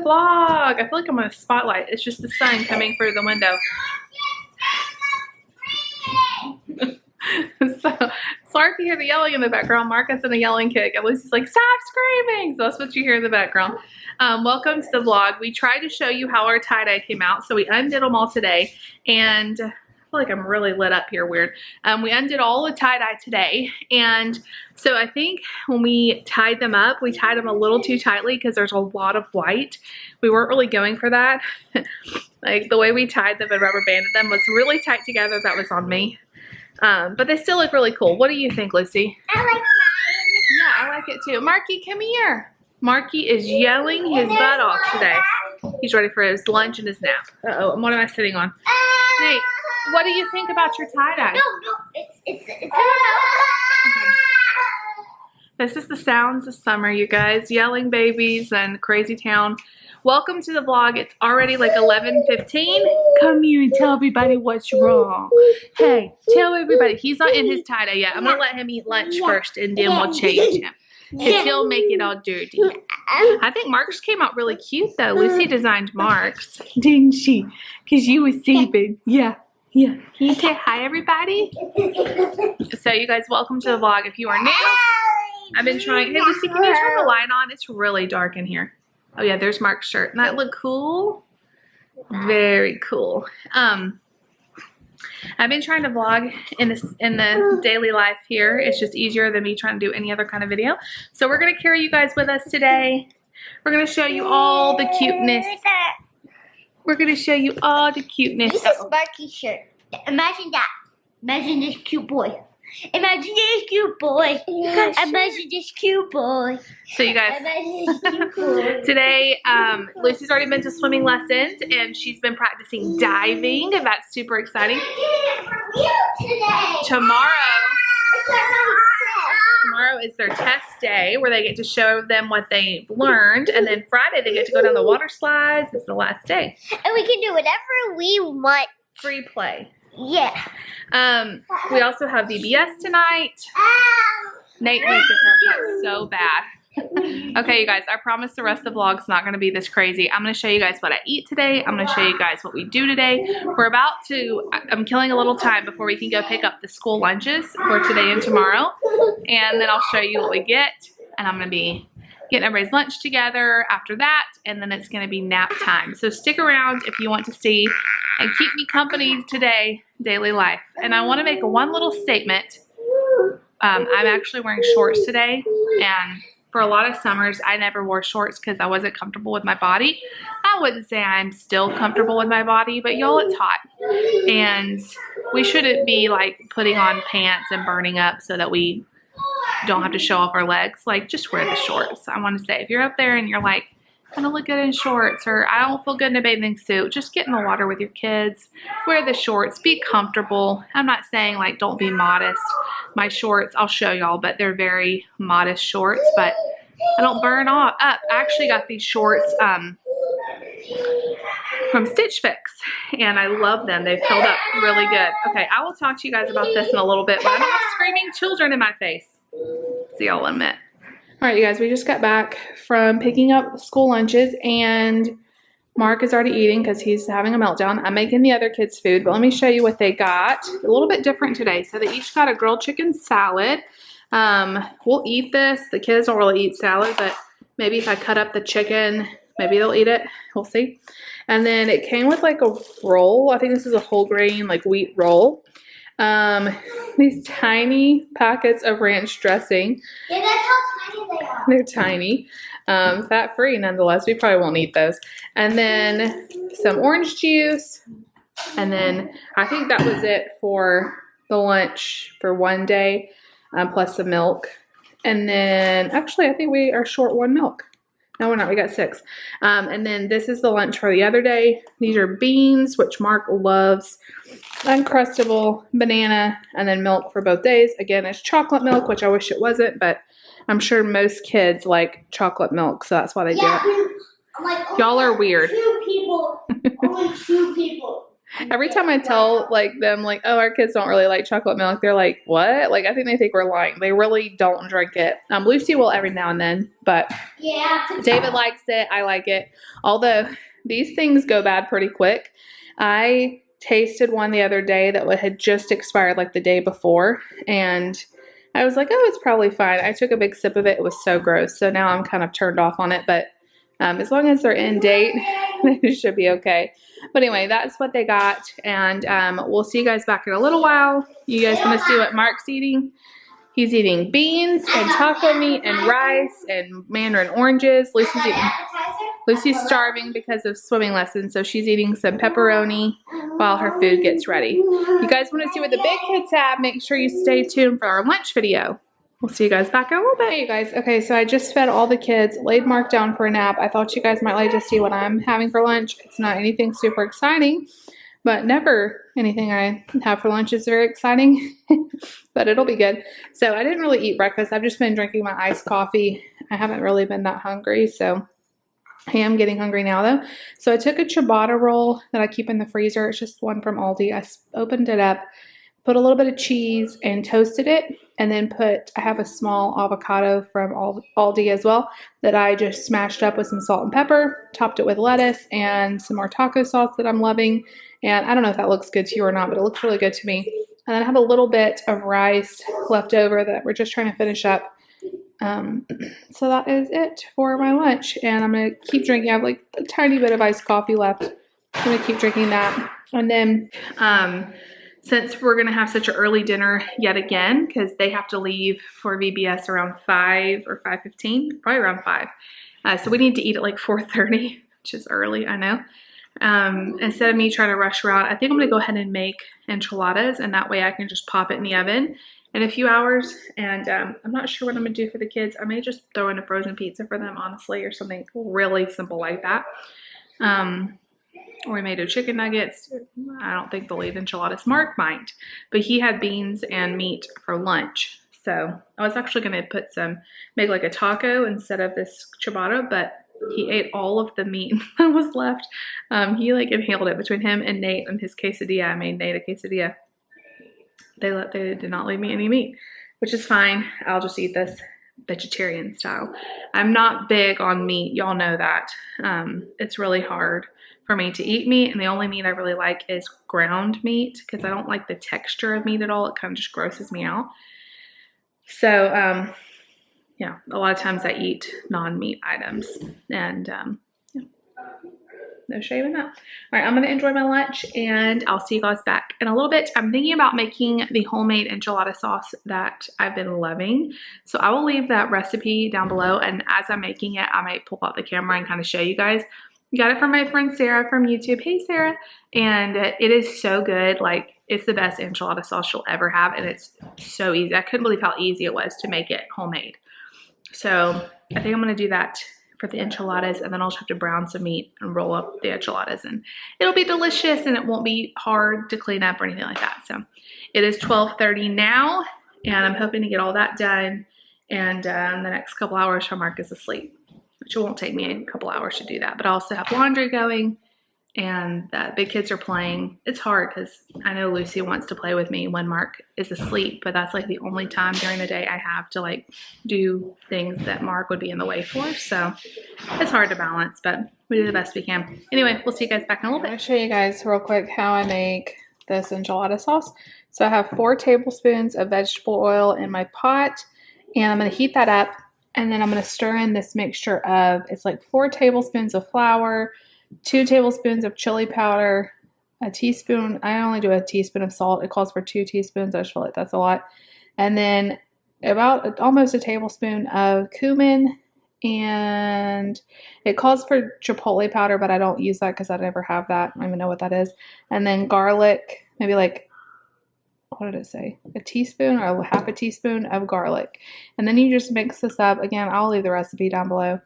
vlog. I feel like I'm on a spotlight. It's just the sun coming through the window. So sorry if you hear the yelling in the background. Marcus in a yelling kick. At least he's like, stop screaming. So that's what you hear in the background. Welcome to the vlog. We tried to show you how our tie-dye came out. So we undid them all today. And I feel like I'm really lit up here, weird. We undid all the tie-dye today. And so I think when we tied them up, we tied them a little too tightly because there's a lot of white. We weren't really going for that. Like the way we tied them and rubber banded them was really tight together. That was on me. But they still look really cool. What do you think, Lucy? I like mine. Yeah, I like it too. Marky, come here. Marky is yelling his butt off today. He's ready for his lunch and his nap. Uh-oh, what am I sitting on? Nate, what do you think about your tie-dye? No, it's Okay. This is the sounds of summer, you guys. Yelling babies and crazy town. Welcome to the vlog. It's already like 11:15. Come here and tell everybody what's wrong. Hey, tell everybody. He's not in his tie-dye yet. I'm going to let him eat lunch first and then we'll change him. Because he'll make it all dirty. I think Mark's came out really cute though. Lucy designed Mark's. Didn't she? Because you were sleeping. Yeah. Yeah. Can you say hi, everybody? So you guys, welcome to the vlog. If you are new, I've been trying. Hey, Lucy, can you turn the light on? It's really dark in here. Oh yeah, there's Mark's shirt. Doesn't that look cool? Very cool. I've been trying to vlog in the daily life here. It's just easier than me trying to do any other kind of video. So we're gonna carry you guys with us today. We're gonna show you all the cuteness. We're gonna show you all the cuteness. This is Marky's shirt. Imagine that. Imagine this cute boy. Imagine this cute boy. Imagine this cute boy. So you guys, Imagine this cute boy. today Lucy's already been to swimming lessons and she's been practicing diving, and that's super exciting. Tomorrow is their test day where they get to show them what they've learned, and then Friday they get to go down the water slides. It's the last day. And we can do whatever we want. Free play. Yeah. We also have VBS tonight. Nate needs a haircut so bad. Okay, you guys, I promise the rest of the vlog's not going to be this crazy. I'm going to show you guys what I eat today. I'm going to show you guys what we do today. I'm killing a little time before we can go pick up the school lunches for today and tomorrow. And then I'll show you what we get. And I'm going to be getting everybody's lunch together after that. And then it's going to be nap time. So stick around if you want to see and keep me company today, daily life. And I want to make one little statement. I'm actually wearing shorts today, and for a lot of summers, I never wore shorts because I wasn't comfortable with my body. I wouldn't say I'm still comfortable with my body, but y'all, it's hot. And we shouldn't be like putting on pants and burning up so that we don't have to show off our legs. Like, just wear the shorts. I want to say, if you're up there and you're like, I don't look good in shorts, or I don't feel good in a bathing suit, just get in the water with your kids. Wear the shorts. Be comfortable. I'm not saying like don't be modest. My shorts, I'll show y'all, but they're very modest shorts, but I don't burn up. I actually got these shorts from Stitch Fix, and I love them. They've held up really good. Okay, I will talk to you guys about this in a little bit, but I don't have screaming children in my face. See y'all in a minute. All right, you guys, we just got back from picking up school lunches, and Mark is already eating because he's having a meltdown. I'm making the other kids food, but let me show you what they got. A little bit different today. So they each got a grilled chicken salad. We'll eat this. The kids don't really eat salad, but maybe if I cut up the chicken, maybe they'll eat it. We'll see. And then it came with like a roll. I think this is a whole grain, like wheat roll. These tiny packets of ranch dressing. Yeah, that's how tiny they are. They're tiny. Fat-free nonetheless. We probably won't eat those. And then some orange juice. And then I think that was it for the lunch for one day, plus some milk. And then actually I think we are short one milk. No, we're not. We got 6. And then this is the lunch for the other day. These are beans, which Mark loves. Uncrustable, banana, and then milk for both days. Again, it's chocolate milk, which I wish it wasn't, but I'm sure most kids like chocolate milk, so that's why they do it. Like, Y'all are weird. 2 people. Only 2 people. Every time I tell like them like, oh, our kids don't really like chocolate milk, they're like, what? Like, I think they think we're lying. They really don't drink it. Lucy will every now and then, but Yeah. David likes it. I like it. Although these things go bad pretty quick. I tasted one the other day that had just expired like the day before, and I was like, oh, it's probably fine. I took a big sip of it. It was so gross. So now I'm kind of turned off on it, but as long as they're in date, it should be okay. But anyway, that's what they got, and we'll see you guys back in a little while. You guys want to see what Mark's eating? He's eating beans and taco meat and rice and mandarin oranges. Lucy's starving because of swimming lessons, so she's eating some pepperoni while her food gets ready. You guys want to see what the big kids have? Make sure you stay tuned for our lunch video. We'll see you guys back in a little bit. Hey, you guys. Okay, so I just fed all the kids, laid Mark down for a nap. I thought you guys might like to see what I'm having for lunch. It's not anything super exciting, but never anything I have for lunch is very exciting, but it'll be good. So I didn't really eat breakfast. I've just been drinking my iced coffee. I haven't really been that hungry, so I am getting hungry now though. So I took a ciabatta roll that I keep in the freezer. It's just one from Aldi. I opened it up, put a little bit of cheese and toasted it, and then I have a small avocado from Aldi as well that I just smashed up with some salt and pepper, topped it with lettuce and some more taco sauce that I'm loving. And I don't know if that looks good to you or not, but it looks really good to me. And then I have a little bit of rice left over that we're just trying to finish up. So that is it for my lunch. And I'm going to keep drinking. I have like a tiny bit of iced coffee left. I'm going to keep drinking that. And then since we're going to have such an early dinner yet again, because they have to leave for VBS around 5 or 5:15, probably around 5. So we need to eat at like 4:30, which is early, I know. Instead of me trying to rush around, I think I'm going to go ahead and make enchiladas, and that way I can just pop it in the oven in a few hours. And I'm not sure what I'm going to do for the kids. I may just throw in a frozen pizza for them, honestly, or something really simple like that. Or we may do chicken nuggets. I don't think they'll eat enchiladas. Mark might, but he had beans and meat for lunch. So I was actually going to make like a taco instead of this ciabatta, but he ate all of the meat that was left. He like inhaled it between him and Nate and his quesadilla. I made Nate a quesadilla. They did not leave me any meat, which is fine. I'll just eat this vegetarian style. I'm not big on meat. Y'all know that. It's really hard for me to eat meat, and the only meat I really like is ground meat because I don't like the texture of meat at all. It kind of just grosses me out. So, yeah, a lot of times I eat non-meat items, and yeah, no shame in that. All right, I'm going to enjoy my lunch, and I'll see you guys back in a little bit. I'm thinking about making the homemade enchilada sauce that I've been loving, so I will leave that recipe down below, and as I'm making it, I might pull out the camera and kind of show you guys. Got it from my friend Sarah from YouTube. Hey, Sarah. And it is so good. Like, it's the best enchilada sauce you'll ever have, and it's so easy. I couldn't believe how easy it was to make it homemade. So I think I'm going to do that for the enchiladas, and then I'll just have to brown some meat and roll up the enchiladas, and it'll be delicious, and it won't be hard to clean up or anything like that. So it is 12:30 now, and I'm hoping to get all that done, and in the next couple hours till Mark is asleep, which it won't take me a couple hours to do that. But I also have laundry going, and the big kids are playing. It's hard because I know Lucy wants to play with me when Mark is asleep, but that's like the only time during the day I have to like do things that Mark would be in the way for. So it's hard to balance, but we do the best we can. Anyway, we'll see you guys back in a little bit. I'll show you guys real quick how I make this enchilada sauce. So I have 4 tablespoons of vegetable oil in my pot, and I'm going to heat that up, and then I'm going to stir in this mixture of, it's like 4 tablespoons of flour, 2 tablespoons of chili powder, a teaspoon. I only do a teaspoon of salt. It calls for 2 teaspoons. I just feel like that's a lot. And then about almost a tablespoon of cumin, and it calls for chipotle powder, but I don't use that because I never have that. I don't even know what that is. And then garlic, maybe like, what did it say? A teaspoon or half a teaspoon of garlic. And then you just mix this up. Again, I'll leave the recipe down below.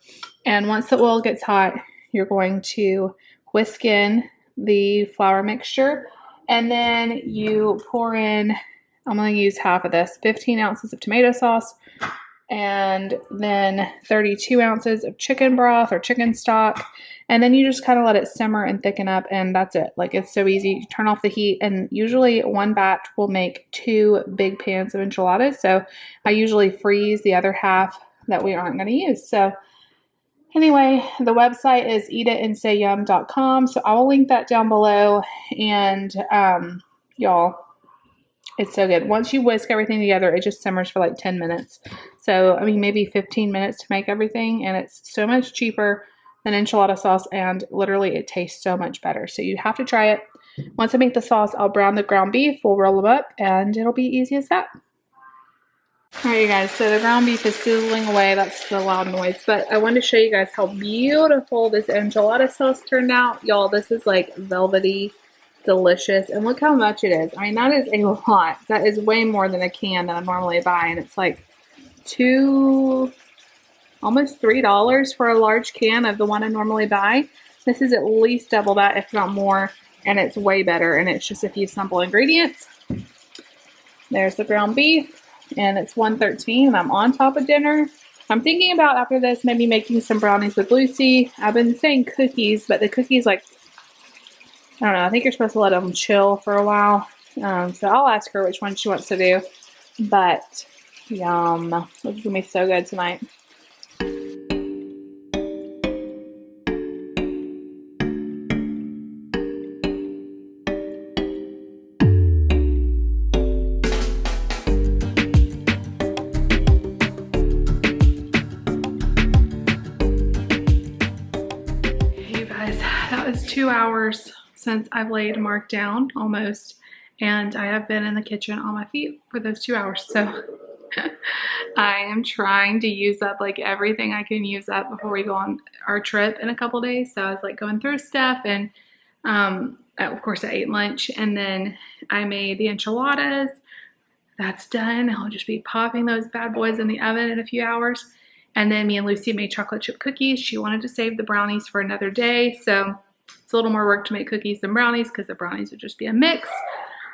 And once the oil gets hot, you're going to whisk in the flour mixture, and then you pour in, I'm going to use half of this, 15 ounces of tomato sauce, and then 32 ounces of chicken broth or chicken stock. And then you just kind of let it simmer and thicken up, and that's it. Like, it's so easy. You turn off the heat, and usually one batch will make 2 big pans of enchiladas. So I usually freeze the other half that we aren't going to use. So anyway, the website is eatitandsayYum.com. So I'll link that down below. And y'all, it's so good. Once you whisk everything together, it just simmers for like 10 minutes. So, I mean, maybe 15 minutes to make everything. And it's so much cheaper than enchilada sauce. And literally, it tastes so much better. So you have to try it. Once I make the sauce, I'll brown the ground beef. We'll roll them up. And it'll be easy as that. All right, you guys. So the ground beef is sizzling away. That's the loud noise. But I wanted to show you guys how beautiful this enchilada sauce turned out. Y'all, this is like velvety. Delicious. And look how much it is. I mean, that is a lot. That is way more than a can that I normally buy. And it's like almost $3 for a large can of the one I normally buy. This is at least double that, if not more. And it's way better. And it's just a few simple ingredients. There's the ground beef. And it's 1:13. And I'm on top of dinner. I'm thinking about, after this, maybe making some brownies with Lucy. I've been saying cookies, but the cookies, like, I don't know. I think you're supposed to let them chill for a while. So I'll ask her which one she wants to do. But yum. This is going to be so good tonight. You guys, that was 2 hours since I've laid Mark down, almost, and I have been in the kitchen on my feet for those 2 hours. So I am trying to use up like everything I can use up before we go on our trip in a couple days. So I was like going through stuff, and of course I ate lunch, and then I made the enchiladas. That's done. I'll just be popping those bad boys in the oven in a few hours. And then me and Lucy made chocolate chip cookies. She wanted to save the brownies for another day, so it's a little more work to make cookies than brownies because the brownies would just be a mix.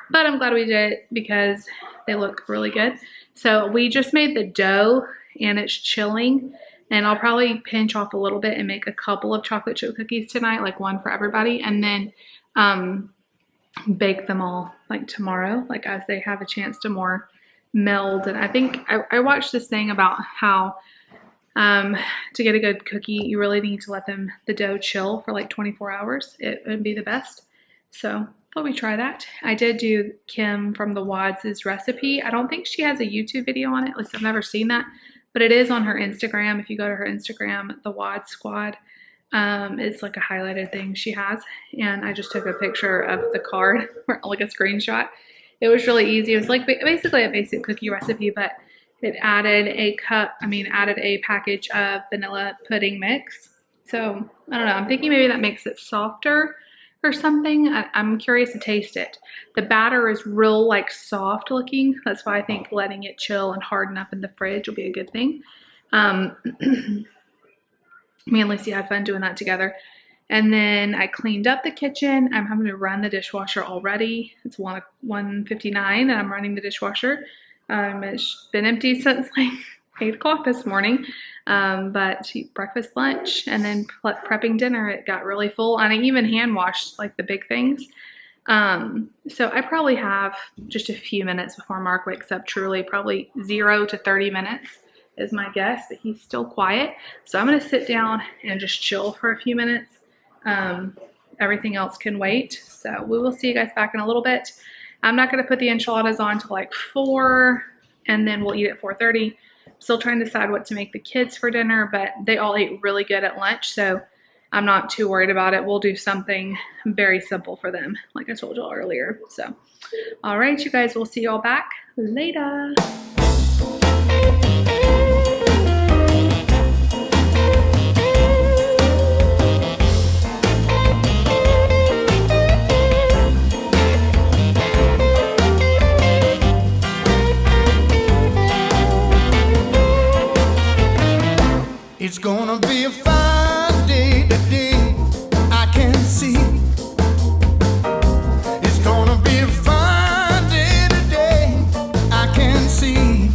But I'm glad we did it because they look really good. So we just made the dough, and it's chilling. And I'll probably pinch off a little bit and make a couple of chocolate chip cookies tonight, like one for everybody. And then bake them all like tomorrow, like as they have a chance to more meld. And I think I watched this thing about how to get a good cookie, you really need to let the dough chill for like 24 hours. It would be the best. So thought we try that. I did do Kim from the Wads' recipe. I don't think she has a YouTube video on it. At least I've never seen that, but it is on her Instagram. If you go to her Instagram, the Wad Squad, it's like a highlighted thing she has. And I just took a picture of the card, like a screenshot. It was really easy. It was like basically a basic cookie recipe, but it added a package of vanilla pudding mix. So I don't know. I'm thinking maybe that makes it softer or something. I'm curious to taste it. The batter is real like soft looking. That's why I think letting it chill and harden up in the fridge will be a good thing. Me and Lucy had fun doing that together. And then I cleaned up the kitchen. I'm having to run the dishwasher already. It's 1:59 and I'm running the dishwasher. It's been empty since like 8 o'clock this morning. But breakfast, lunch, and then prepping dinner, it got really full. And I even hand washed like the big things. So I probably have just a few minutes before Mark wakes up, truly probably 0 to 30 minutes is my guess, but he's still quiet. So I'm going to sit down and just chill for a few minutes. Everything else can wait. So we will see you guys back in a little bit. I'm not going to put the enchiladas on till like 4, and then we'll eat at 4:30. Still trying to decide what to make the kids for dinner, but they all ate really good at lunch, so I'm not too worried about it. We'll do something very simple for them, like I told y'all earlier. So, all right, you guys, we'll see y'all back later. It's gonna be a fine day today, I can see. It's gonna be a fine day today, I can see.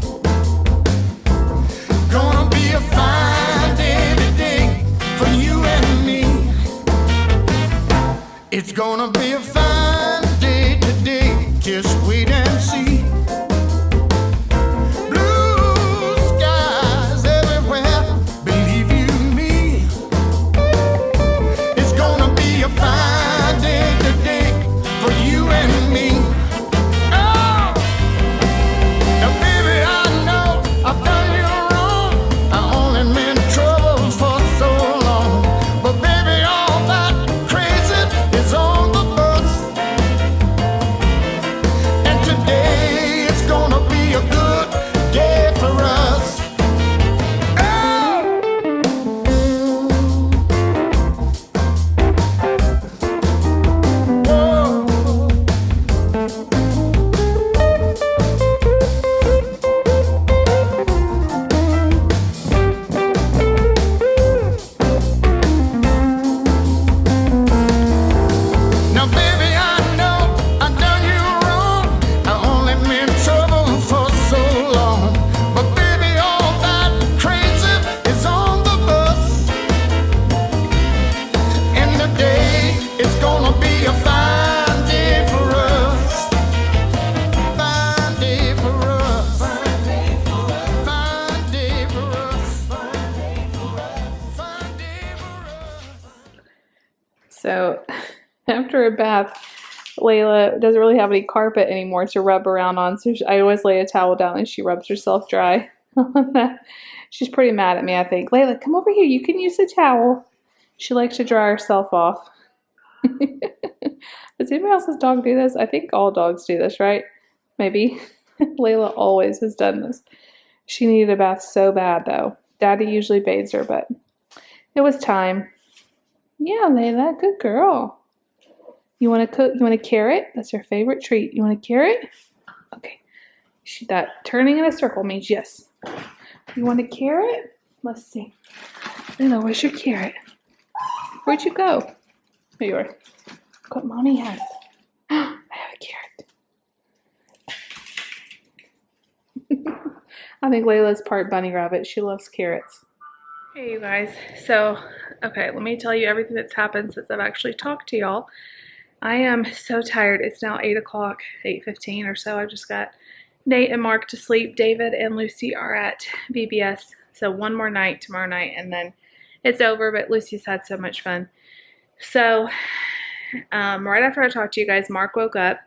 her bath, Layla doesn't really have any carpet anymore to rub around on, so I always lay a towel down and she rubs herself dry on that. She's pretty mad at me, I think. Layla, come over here. You can use the towel. She likes to dry herself off. Does anybody else's dog do this? I think all dogs do this, right? Maybe. Layla always has done this. She needed a bath so bad, though. Daddy usually bathes her, but it was time. Yeah, Layla, good girl. You want to cook? You want a carrot? That's her favorite treat. You want a carrot? Okay. That turning in a circle means yes. You want a carrot? Let's see. Layla, where's your carrot? Where'd you go? Here you are. Look what Mommy has. I have a carrot. I think Layla's part bunny rabbit. She loves carrots. Hey, you guys. So, okay, let me tell you everything that's happened since I've actually talked to y'all. I am so tired. It's now 8 o'clock, 8:15 or so. I just got Nate and Mark to sleep. David and Lucy are at VBS. So one more night tomorrow night and then it's over, but Lucy's had so much fun. So right after I talked to you guys, Mark woke up.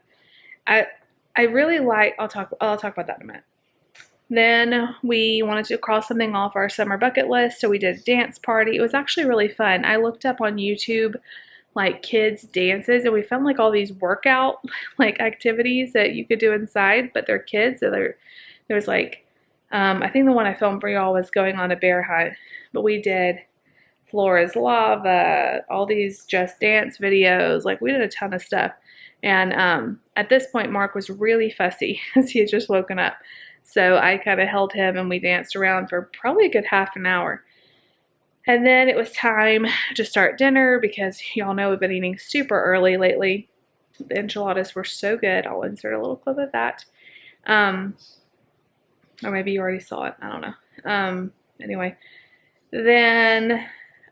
I really like, I'll talk about that in a minute. Then we wanted to cross something off our summer bucket list, so we did a dance party. It was actually really fun. I looked up on YouTube like kids dances and we found like all these workout like activities that you could do inside, but they're kids. So there's like I think the one I filmed for y'all was going on a bear hunt, but we did Floor is Lava, all these Just Dance videos. Like we did a ton of stuff. And at this point Mark was really fussy as he had just woken up. So I kind of held him and we danced around for probably a good half an hour. And then it was time to start dinner because y'all know we've been eating super early lately. The enchiladas were so good. I'll insert a little clip of that. Or maybe you already saw it. I don't know. Anyway, then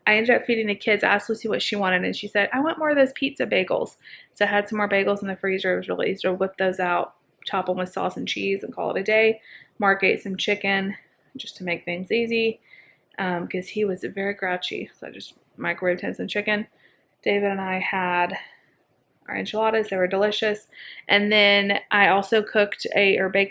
I ended up feeding the kids. I asked Lucy what she wanted and she said, I want more of those pizza bagels. So I had some more bagels in the freezer. It was really easy to whip those out, top them with sauce and cheese and call it a day. Mark ate some chicken just to make things easy. Because he was very grouchy, so I just microwaved him some chicken. David and I had our enchiladas. They were delicious. And then I also baked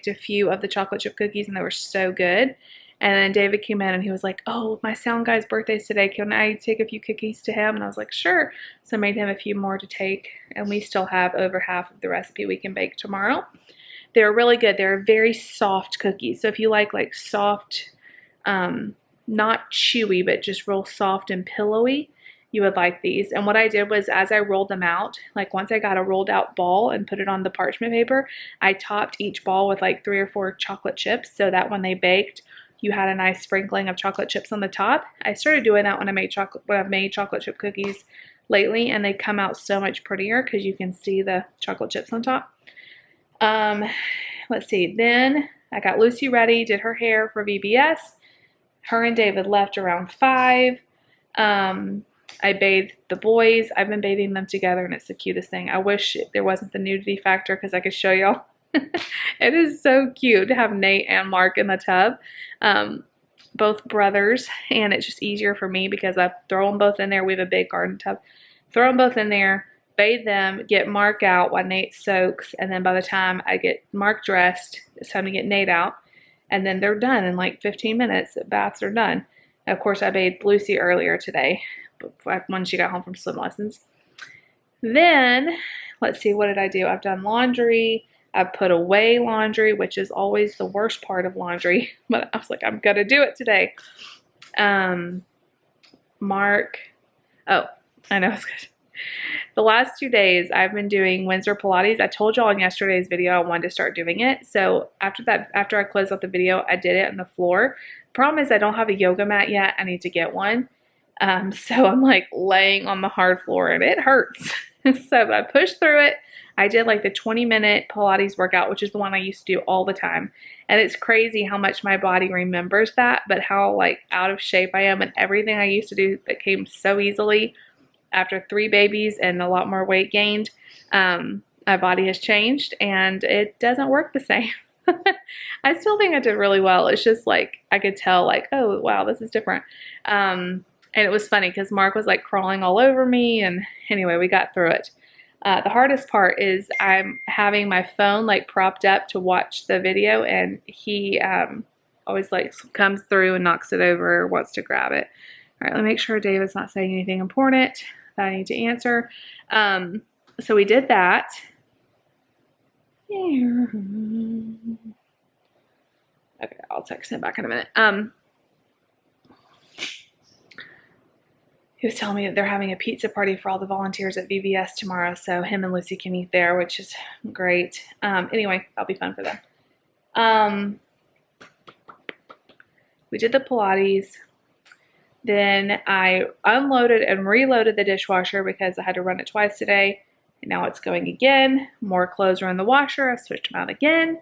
a few of the chocolate chip cookies, and they were so good. And then David came in, and he was like, oh, my sound guy's birthday's today. Can I take a few cookies to him? And I was like, sure. So I made him a few more to take, and we still have over half of the recipe we can bake tomorrow. They're really good. They're very soft cookies. So if you like soft, not chewy, but just real soft and pillowy, you would like these. And what I did was as I rolled them out, like once I got a rolled out ball and put it on the parchment paper, I topped each ball with like 3 or 4 chocolate chips so that when they baked, you had a nice sprinkling of chocolate chips on the top. I started doing that when I've made chocolate chip cookies lately, and they come out so much prettier because you can see the chocolate chips on top. Let's see. Then I got Lucy ready, did her hair for VBS. Her and David left around 5. I bathed the boys. I've been bathing them together, and it's the cutest thing. I wish there wasn't the nudity factor because I could show y'all. It is so cute to have Nate and Mark in the tub. Both brothers, and it's just easier for me because I throw them both in there. We have a big garden tub. Throw them both in there, bathe them, get Mark out while Nate soaks, and then by the time I get Mark dressed, it's time to get Nate out. And then they're done in like 15 minutes. The baths are done. And of course, I bathed Lucy earlier today when she got home from swim lessons. Then, let's see, what did I do? I've done laundry. I've put away laundry, which is always the worst part of laundry. But I was like, I'm going to do it today. Mark. Oh, I know it's good. The last 2 days, I've been doing Windsor Pilates. I told y'all in yesterday's video I wanted to start doing it. So after I closed out the video, I did it on the floor. Problem is I don't have a yoga mat yet. I need to get one. So I'm like laying on the hard floor and it hurts. So I pushed through it. I did like the 20-minute Pilates workout, which is the one I used to do all the time. And it's crazy how much my body remembers that, but how like out of shape I am, and everything I used to do that came so easily after 3 babies and a lot more weight gained. My body has changed and it doesn't work the same. I still think I did really well. It's just like I could tell like, oh wow, this is different. And it was funny because Mark was like crawling all over me, and anyway, we got through it. The hardest part is I'm having my phone like propped up to watch the video, and he always like comes through and knocks it over or wants to grab it. All right, let me make sure David's not saying anything important that I need to answer. So we did that. Okay, I'll text him back in a minute. He was telling me that they're having a pizza party for all the volunteers at VBS tomorrow, so him and Lucy can eat there, which is great. Anyway, that'll be fun for them. We did the Pilates. Then I unloaded and reloaded the dishwasher because I had to run it twice today. And now it's going again. More clothes are in the washer. I switched them out again.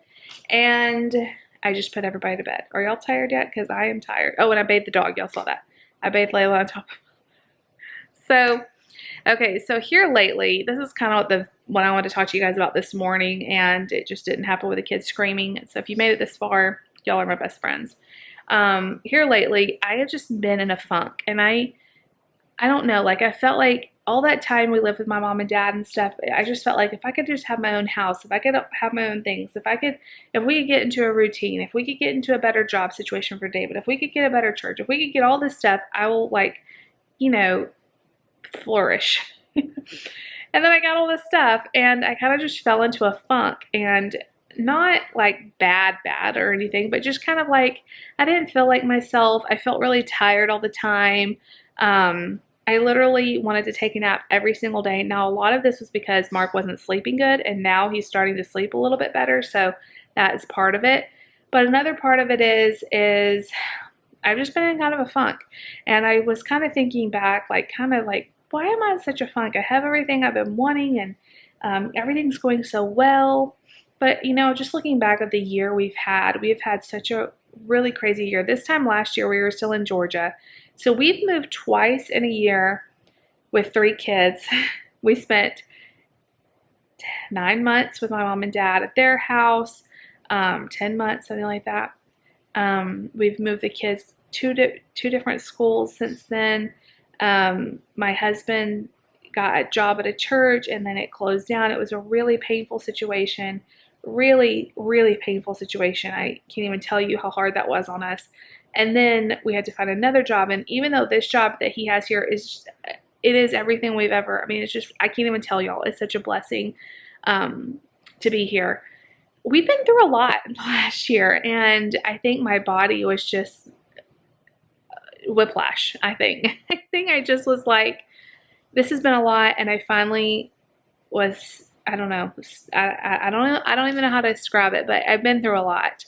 And I just put everybody to bed. Are y'all tired yet? Because I am tired. Oh, and I bathed the dog. Y'all saw that. I bathed Layla on top. So, okay, so here lately, this is kind of what I wanted to talk to you guys about this morning, and it just didn't happen with the kids screaming. So if you made it this far, y'all are my best friends. Here lately, I have just been in a funk, and I don't know, like I felt like all that time we lived with my mom and dad and stuff, I just felt like if I could just have my own house, if I could have my own things, if we could get into a routine, if we could get into a better job situation for David, if we could get a better church, if we could get all this stuff, I will like, you know, flourish. And then I got all this stuff and I kind of just fell into a funk, and not like bad or anything, but just kind of like I didn't feel like myself. I felt really tired all the time. I literally wanted to take a nap every single day. Now, a lot of this was because Mark wasn't sleeping good, and now he's starting to sleep a little bit better, so that is part of it. But another part of it is I've just been in kind of a funk, and I was kind of thinking back, like kind of like, why am I in such a funk? I have everything I've been wanting, and everything's going so well. But, you know, just looking back at the year we have had such a really crazy year. This time last year, we were still in Georgia. So we've moved twice in a year with 3 kids. We spent 9 months with my mom and dad at their house, 10 months, something like that. We've moved the kids to two different schools since then. My husband got a job at a church, and then it closed down. It was a really painful situation. Really, really painful situation. I can't even tell you how hard that was on us. And then we had to find another job. And even though this job that he has here it is everything we've ever, I mean, it's just, I can't even tell y'all. It's such a blessing to be here. We've been through a lot last year, and I think my body was just whiplash, I think. I think I just was like, this has been a lot, and I finally was, I don't know, I don't even know how to describe it, but I've been through a lot,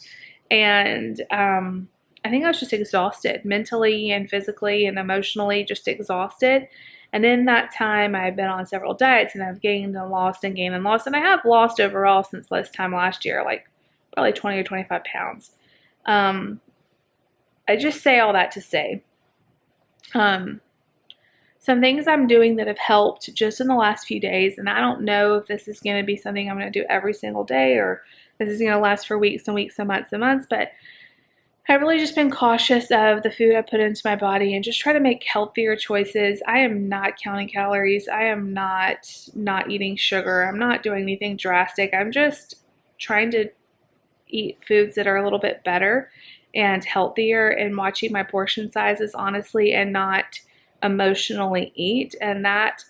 and I think I was just exhausted, mentally and physically and emotionally, just exhausted. And in that time, I've been on several diets, and I've gained and lost and gained and lost, and I have lost overall since this time last year, like probably 20 or 25 pounds. I just say all that to say, some things I'm doing that have helped just in the last few days, and I don't know if this is going to be something I'm going to do every single day, or this is going to last for weeks and weeks and months, but I've really just been cautious of the food I put into my body and just try to make healthier choices. I am not counting calories. I am not eating sugar. I'm not doing anything drastic. I'm just trying to eat foods that are a little bit better and healthier, and watching my portion sizes honestly, and not emotionally eat. And that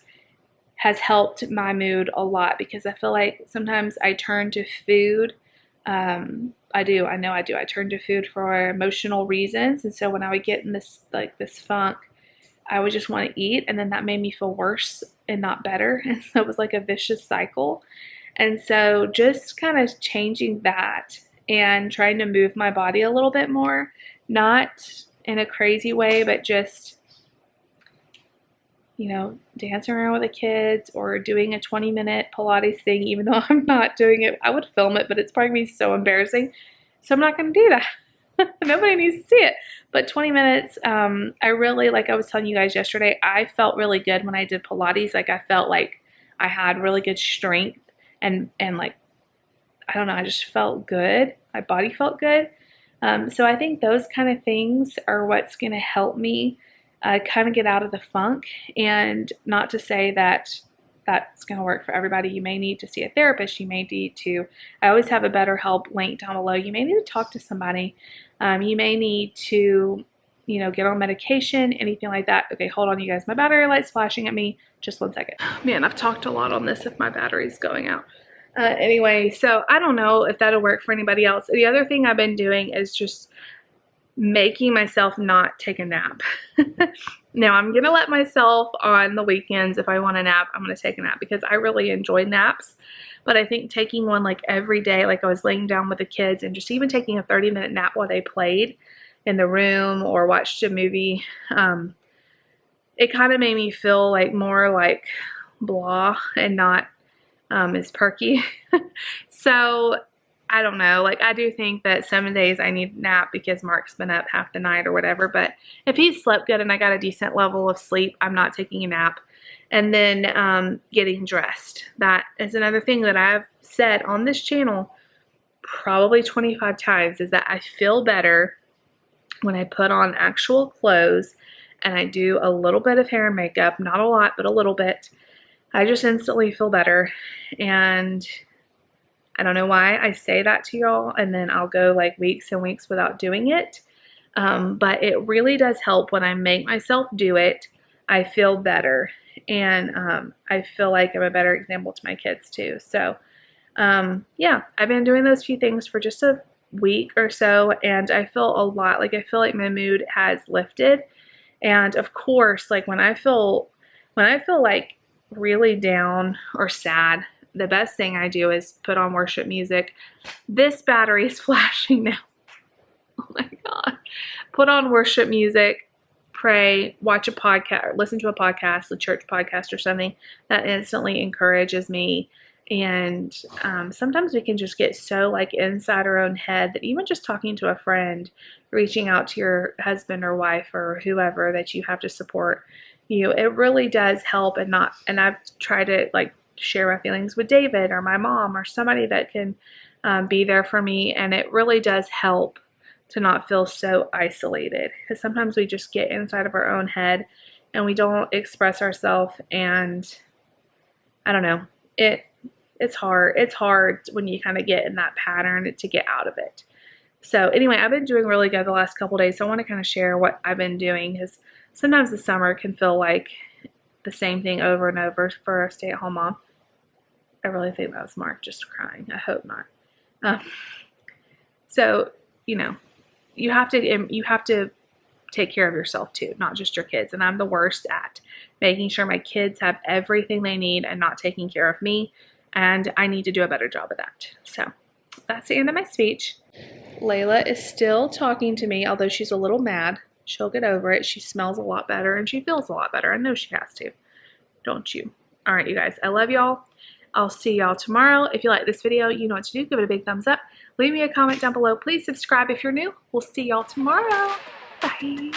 has helped my mood a lot, because I feel like sometimes I turn to food. I know I do. I turn to food for emotional reasons. And so when I would get in this funk, I would just want to eat, and then that made me feel worse and not better. And so it was like a vicious cycle. And so just kind of changing that and trying to move my body a little bit more, not in a crazy way, but just, you know, dancing around with the kids or doing a 20-minute Pilates thing, even though I'm not doing it. I would film it, but it's probably going to be so embarrassing. So I'm not going to do that. Nobody needs to see it. But 20 minutes, I really, like I was telling you guys yesterday, I felt really good when I did Pilates. Like I felt like I had really good strength, and like, I don't know, I just felt good. My body felt good. So I think those kind of things are what's going to help me kind of get out of the funk. And not to say that that's going to work for everybody. You may need to see a therapist. You may need to, I always have a BetterHelp link down below. You may need to talk to somebody. You may need to, you know, get on medication, anything like that. Okay, hold on, you guys. My battery light's flashing at me. Just 1 second. Man, I've talked a lot on this if my battery's going out. Anyway, so I don't know if that'll work for anybody else. The other thing I've been doing is just making myself not take a nap. Now, I'm going to let myself on the weekends, if I want a nap, I'm going to take a nap because I really enjoy naps. But I think taking one like every day, like I was laying down with the kids and just even taking a 30-minute nap while they played in the room or watched a movie, it kind of made me feel like more like blah and not as perky. So I don't know, like I do think that some days I need a nap because Mark's been up half the night or whatever, but if he slept good and I got a decent level of sleep, I'm not taking a nap. And then getting dressed. That is another thing that I've said on this channel probably 25 times, is that I feel better when I put on actual clothes and I do a little bit of hair and makeup, not a lot, but a little bit. I just instantly feel better. And I don't know why I say that to y'all, and then I'll go like weeks and weeks without doing it. But it really does help when I make myself do it. I feel better, and I feel like I'm a better example to my kids too. So yeah, I've been doing those few things for just a week or so, and I feel a lot, like I feel like my mood has lifted. And of course, like when I feel like really down or sad, the best thing I do is put on worship music. This battery is flashing now. Oh my God. Put on worship music, pray, watch a podcast, listen to a podcast, a church podcast or something that instantly encourages me. And sometimes we can just get so like inside our own head that even just talking to a friend, reaching out to your husband or wife or whoever that you have to support you, it really does help. And I've tried to like share my feelings with David or my mom or somebody that can be there for me, and it really does help to not feel so isolated, because sometimes we just get inside of our own head and we don't express ourselves, and I don't know, it's hard when you kind of get in that pattern to get out of it. So anyway, I've been doing really good the last couple days, so I want to kind of share what I've been doing, because sometimes the summer can feel like the same thing over and over for a stay-at-home mom. I really think that was Mark just crying. I hope not. So, you know, you have to take care of yourself too, not just your kids. And I'm the worst at making sure my kids have everything they need and not taking care of me. And I need to do a better job of that. So that's the end of my speech. Layla is still talking to me, although she's a little mad. She'll get over it. She smells a lot better and she feels a lot better. I know she has to. Don't you? All right, you guys. I love y'all. I'll see y'all tomorrow. If you like this video, you know what to do. Give it a big thumbs up. Leave me a comment down below. Please subscribe if you're new. We'll see y'all tomorrow. Bye.